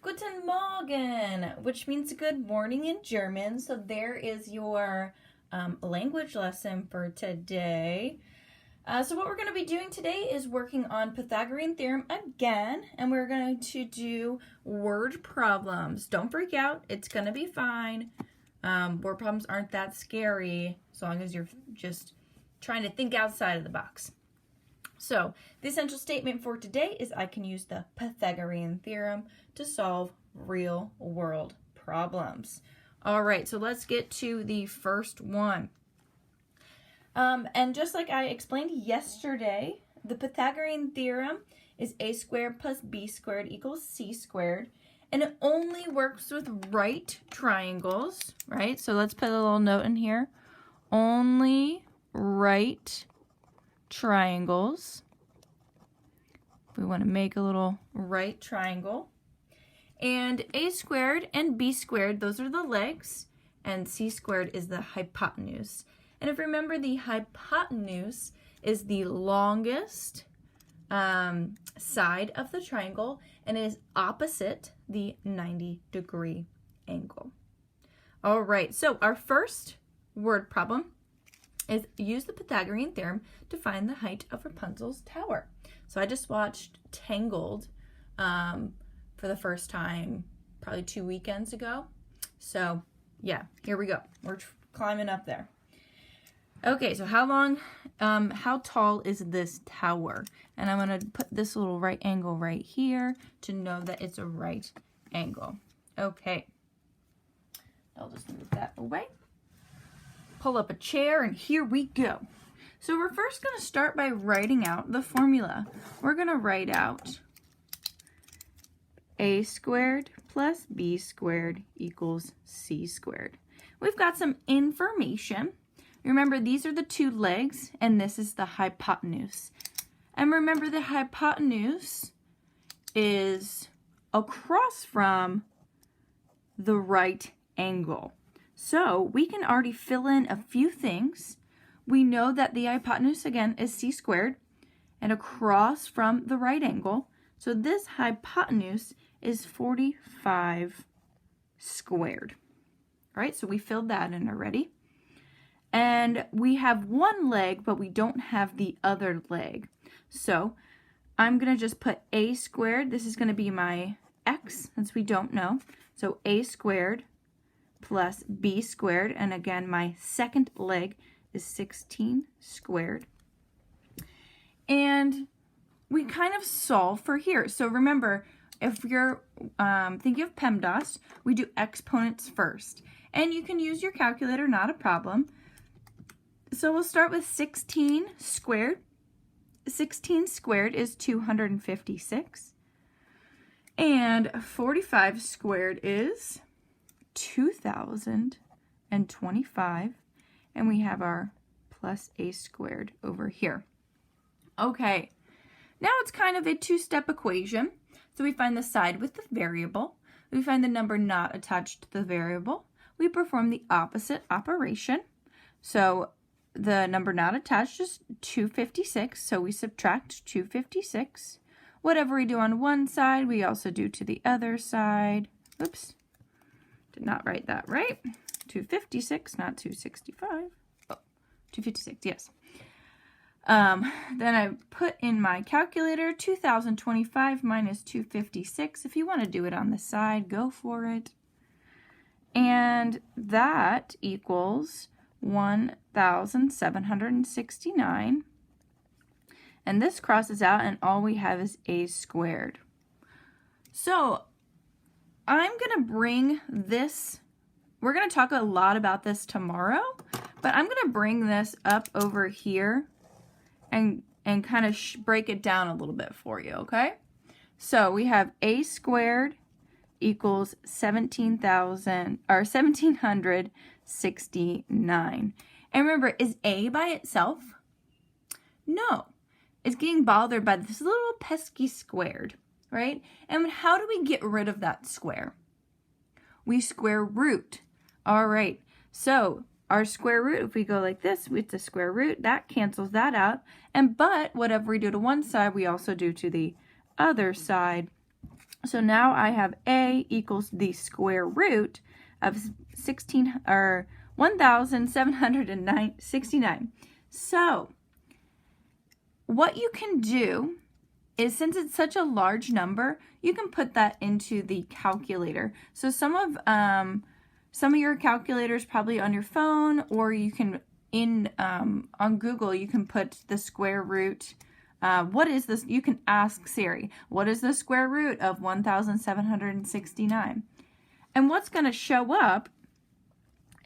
Guten Morgen, which means good morning in German. So there is your language lesson for today. So what we're going to be doing today is working on Pythagorean Theorem again, and we're going to do word problems. Don't freak out. It's going to be fine. Word problems aren't that scary as long as you're just trying to think outside of the box. So the essential statement for today is I can use the Pythagorean Theorem to solve real world problems. All right, so let's get to the first one. And just like I explained yesterday, the Pythagorean Theorem is a squared plus b squared equals c squared. And it only works with right triangles, right? So let's put a little note in here. Only right triangles. We want to make a little right triangle. And a squared and b squared, those are the legs, and c squared is the hypotenuse. And if you remember, the hypotenuse is the longest side of the triangle and is opposite the 90-degree angle. All right, so our first word problem is use the Pythagorean Theorem to find the height of Rapunzel's tower. So I just watched Tangled for the first time probably 2 weekends ago. So yeah, here we go. We're climbing up there. Okay, so how tall is this tower? And I'm going to put this little right angle right here to know that it's a right angle. Okay, I'll just move that away. Pull up a chair, and here we go. So we're first going to start by writing out the formula. We're going to write out a squared plus b squared equals c squared. We've got some information. Remember, these are the two legs, and this is the hypotenuse. And remember, the hypotenuse is across from the right angle. So we can already fill in a few things. We know that the hypotenuse, again, is c squared and across from the right angle. So this hypotenuse is 45 squared. All right, so we filled that in already. And we have one leg, but we don't have the other leg. So I'm going to just put a squared. This is going to be my x, since we don't know. So a squared plus b squared. And again, my second leg is 16 squared. And we kind of solve for here. So remember, if you're thinking of PEMDAS, we do exponents first. And you can use your calculator, not a problem. So we'll start with 16 squared. 16 squared is 256. And 45 squared is 2025. And we have our plus a squared over here. Okay, now it's kind of a two-step equation. So we find the side with the variable. We find the number not attached to the variable. We perform the opposite operation. So the number not attached is 256, so we subtract 256. Whatever we do on one side, we also do to the other side. Oops, did not write that right. 256, not 265. Oh, 256, yes. Then I put in my calculator 2025 minus 256. If you want to do it on the side, go for it. And that equals 1,769. And this crosses out, and all we have is a squared. So I'm going to bring this, we're going to talk a lot about this tomorrow, but I'm going to bring this up over here and kind of break it down a little bit for you, okay? So we have a squared equals 1,769. And remember, is a by itself? No. It's getting bothered by this little pesky squared, right? And how do we get rid of that square? We square root. All right. So our square root, if we go like this, it's a square root. That cancels that out. But whatever we do to one side, we also do to the other side. So now I have a equals the square root of 1,769. So what you can do is, since it's such a large number, you can put that into the calculator. So some of your calculators probably on your phone, or you can on Google, you can put the square root. What is this? You can ask Siri, what is the square root of 1,769? And what's going to show up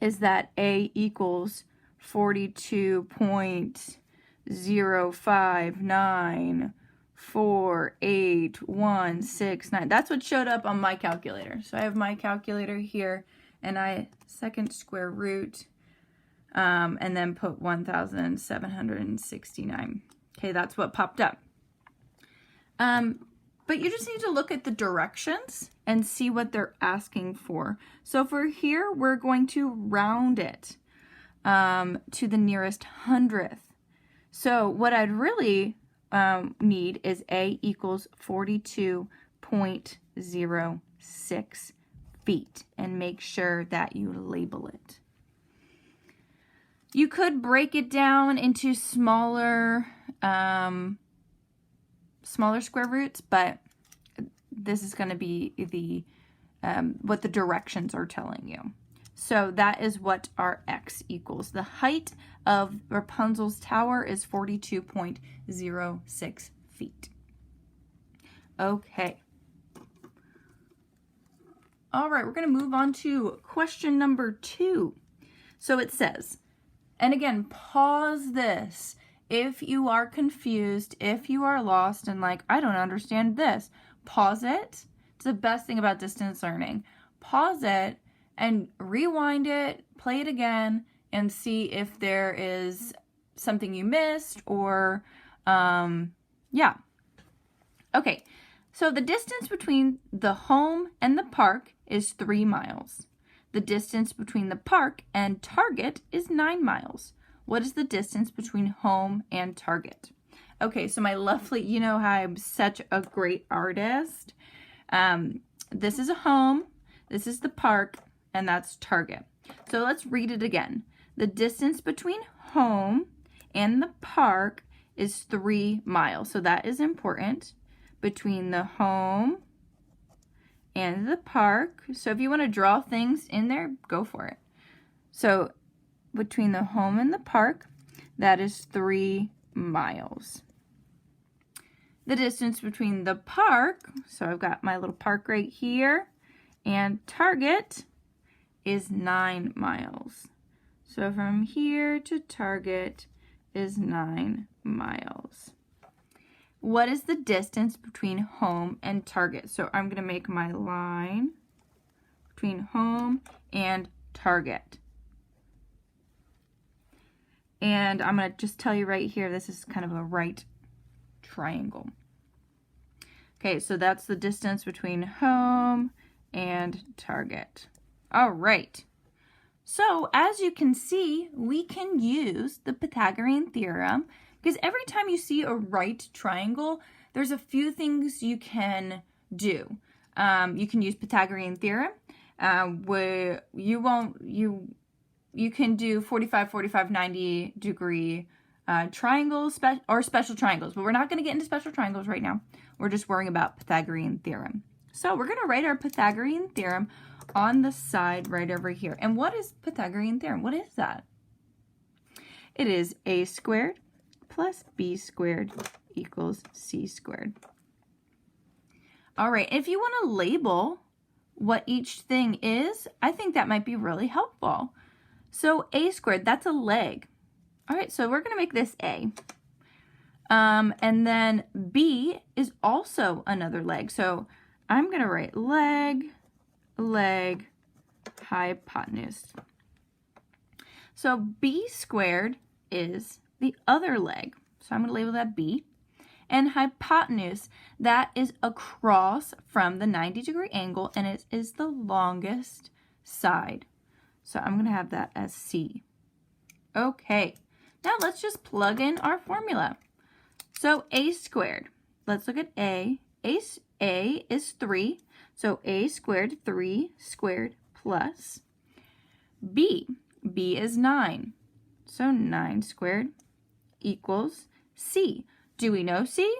is that a equals 42.059481169. That's what showed up on my calculator. So I have my calculator here, and I second square root, and then put 1,769. Okay, that's what popped up. But you just need to look at the directions and see what they're asking for. So for here, we're going to round it to the nearest hundredth. So what I'd really need is a equals 42.06 feet, and make sure that you label it. You could break it down into smaller square roots, but this is going to be the what the directions are telling you. So that is what our x equals. The height of Rapunzel's tower is 42.06 feet. Okay. All right, we're going to move on to question number 2. So it says, and again, pause this if you are confused, if you are lost and like, I don't understand this. Pause it. It's the best thing about distance learning. Pause it and rewind it, play it again, and see if there is something you missed or, yeah. Okay, so the distance between the home and the park is 3 miles. The distance between the park and Target is 9 miles. What is the distance between home and Target? Okay, so my lovely, you know how I'm such a great artist. This is a home, this is the park, and that's Target. So let's read it again. The distance between home and the park is 3 miles. So that is important. Between the home and the park. So if you want to draw things in there, go for it. So between the home and the park, that is 3 miles. The distance between the park, so I've got my little park right here, and Target is 9 miles. So from here to Target is 9 miles. What is the distance between home and Target? So I'm going to make my line between home and Target. And I'm going to just tell you right here, this is kind of a right triangle. Okay, so that's the distance between home and Target. All right. So as you can see, we can use the Pythagorean Theorem, because every time you see a right triangle, there's a few things you can do. You can use Pythagorean Theorem, where you can do 45, 45, 90 degree triangles or special triangles, but we're not going to get into special triangles right now. We're just worrying about Pythagorean Theorem. So we're going to write our Pythagorean Theorem on the side right over here. And what is Pythagorean Theorem? What is that? It is a squared plus b squared equals c squared. All right, if you want to label what each thing is, I think that might be really helpful. So a squared, that's a leg. All right, so we're going to make this a. And then b is also another leg. So I'm going to write leg, leg, hypotenuse. So b squared is the other leg. So I'm going to label that b. And hypotenuse, that is across from the 90-degree angle, and it is the longest side. So I'm going to have that as c. Okay, now let's just plug in our formula. So a squared, let's look at a. a is 3, so a squared, 3 squared plus b. b is 9, so 9 squared equals c. Do we know c?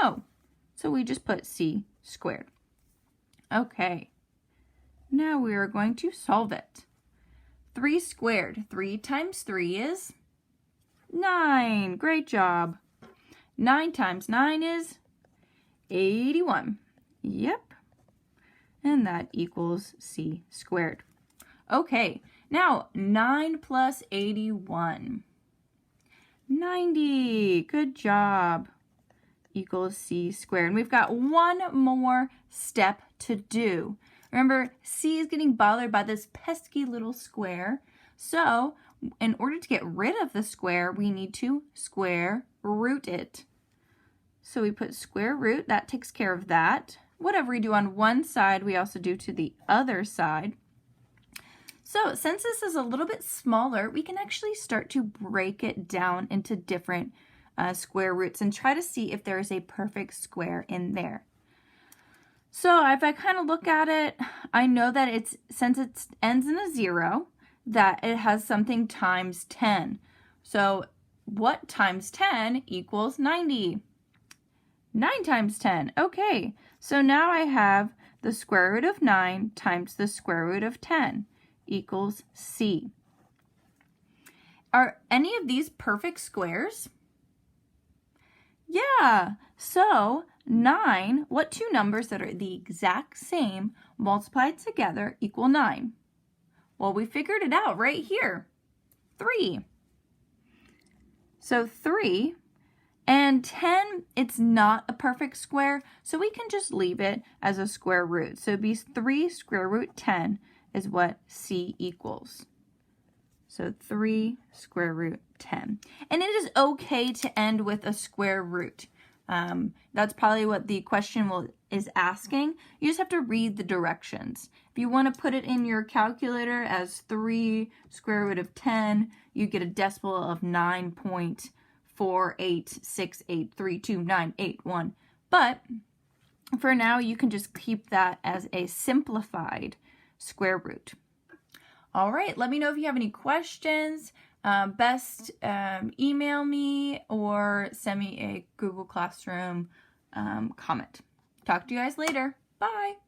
No, so we just put c squared. Okay, now we are going to solve it. 3 squared, 3 times 3 is 9. Great job. 9 times 9 is 81. Yep. And that equals c squared. Okay, now 9 plus 81. 90. Good job. Equals c squared. And we've got one more step to do. Remember, c is getting bothered by this pesky little square. So, in order to get rid of the square, we need to square root it. So we put square root, that takes care of that. Whatever we do on one side, we also do to the other side. So since this is a little bit smaller, we can actually start to break it down into different square roots and try to see if there is a perfect square in there. So if I kind of look at it, I know that since it ends in a 0, that it has something times 10. So what times 10 equals 90? 9 times 10. Okay, so now I have the square root of 9 times the square root of 10 equals c. Are any of these perfect squares? Yeah, so 9, what two numbers that are the exact same multiplied together equal 9? Well, we figured it out right here. 3. So 3 and 10, it's not a perfect square, so we can just leave it as a square root. So it'd be 3 square root 10 is what c equals. So 3 square root 10. And it is okay to end with a square root. That's probably what the question is asking. You just have to read the directions. If you want to put it in your calculator as 3 square root of 10, you get a decimal of 9.486832981. But for now, you can just keep that as a simplified square root. All right, let me know if you have any questions. Best email me or send me a Google Classroom comment. Talk to you guys later. Bye.